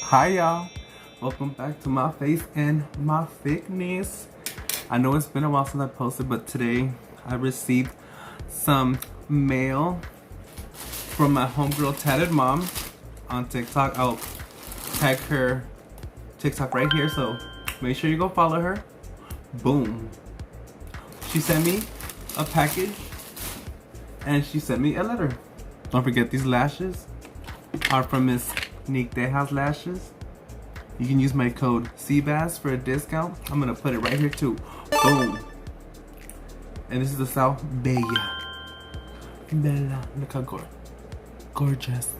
Hi y'all, welcome back to my face and my fitness. I know it's been a while since I posted, but today I received some mail from my homegirl Tatted Mom on TikTok. I'll tag her TikTok right here, so make sure you go follow her. Boom. She sent me a package and she sent me a letter. Don't forget, these lashes are from Miss Nick Deja's Lashes. You can use my code CBAS for a discount. I'm gonna put it right here too. Boom. And this is the South Bella. Bella. Look how gorgeous.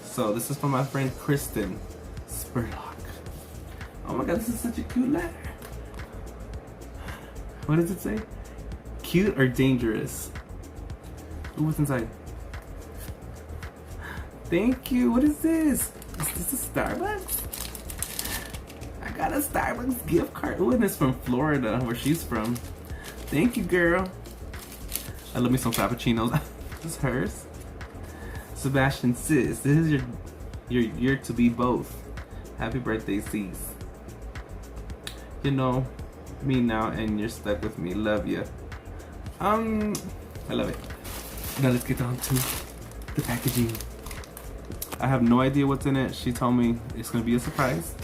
So this is from my friend Kristen Spurlock. Oh my god, this is such a cute letter. What does it say? Cute or dangerous? Ooh, what's inside? Thank you. What is this? Is this a Starbucks? I got a Starbucks gift card. Ooh, and it's from Florida, where she's from. Thank you, girl. I love me some frappuccinos. This is hers. Sebastian sis, this is your year to be both. Happy birthday, sis. You know me now and you're stuck with me. Love ya. I love it. Now let's get down to the packaging. I have no idea what's in it. She told me it's gonna be a surprise.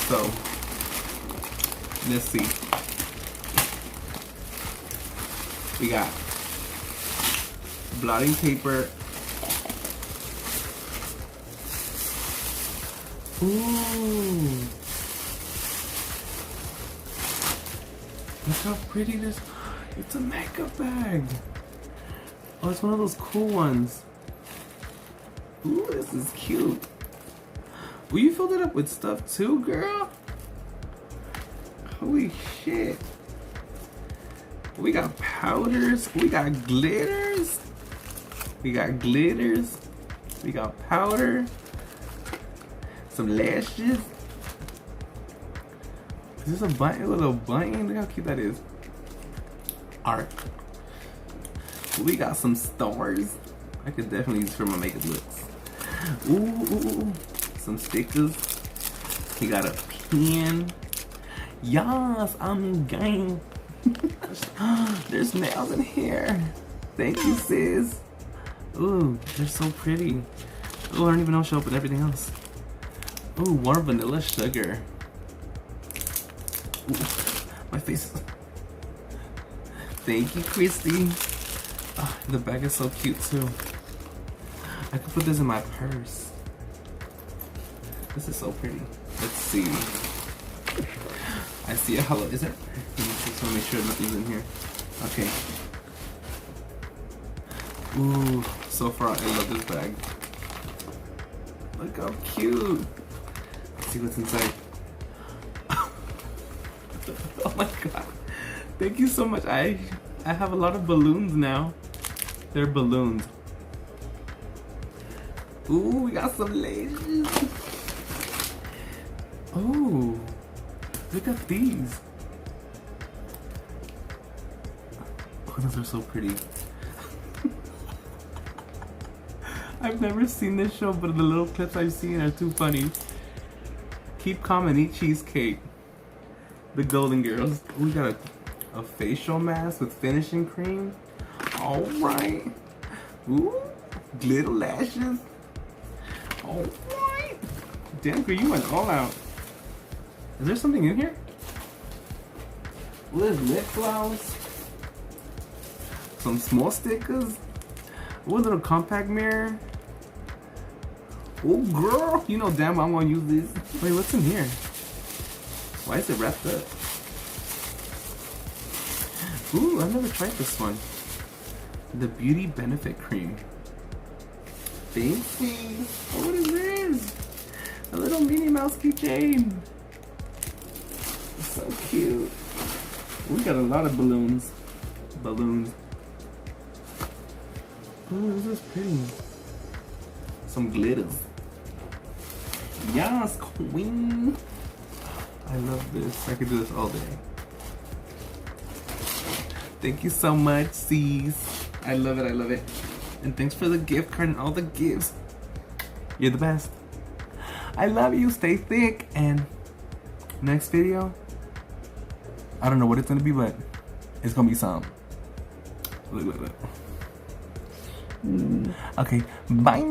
So let's see. We got blotting paper. Ooh. Look how pretty this. It's a makeup bag. Oh, it's one of those cool ones. Ooh, this is cute. Will you fill it up with stuff too, girl? Holy shit. We got powders. We got glitters. We got glitters. We got powder. Some lashes. Is this a button? A little button? Look how cute that is. Art. We got some stars. I could definitely use for my makeup looks. Ooh, some stickers. We got a pen. Yes, I'm gang. There's nails in here. Thank you, sis. Ooh, they're so pretty. Ooh, I don't even know if she'll open everything else. Ooh, more vanilla sugar. Ooh, my face. Thank you, Christy. Oh, the bag is so cute too. I could put this in my purse. This is so pretty. Let's see. I see a hello. Is it? Just want to make sure nothing's in here. Okay. Ooh, so far I love this bag. Look how cute. Let's see what's inside. Oh my god. Thank you so much. I have a lot of balloons now. They're balloons. Ooh, we got some lashes. Oh, look at these. Oh, those are so pretty. I've never seen this show, but the little clips I've seen are too funny. Keep calm and eat cheesecake. The Golden Girls. We got a facial mask with finishing cream. All right. Ooh, glitter lashes. All right. Damn, girl, you went all out. Is there something in here? Ooh, there's lip gloss. Some small stickers. Ooh, a little compact mirror. Oh, girl, you know damn well I'm gonna use this. Wait, what's in here? Why is it wrapped up? Ooh, I've never tried this one. The Beauty Benefit Cream. Fancy. Oh, what is this? A little Minnie Mouse keychain. So cute. We got a lot of balloons. Balloons. Ooh, this is pretty. Some glitters. Yes, queen. I love this. I could do this all day. Thank you so much, sis. I love it, I love it. And thanks for the gift card and all the gifts. You're the best. I love you, stay thick, and next video, I don't know what it's gonna be, but it's gonna be some. Look. Okay, bye.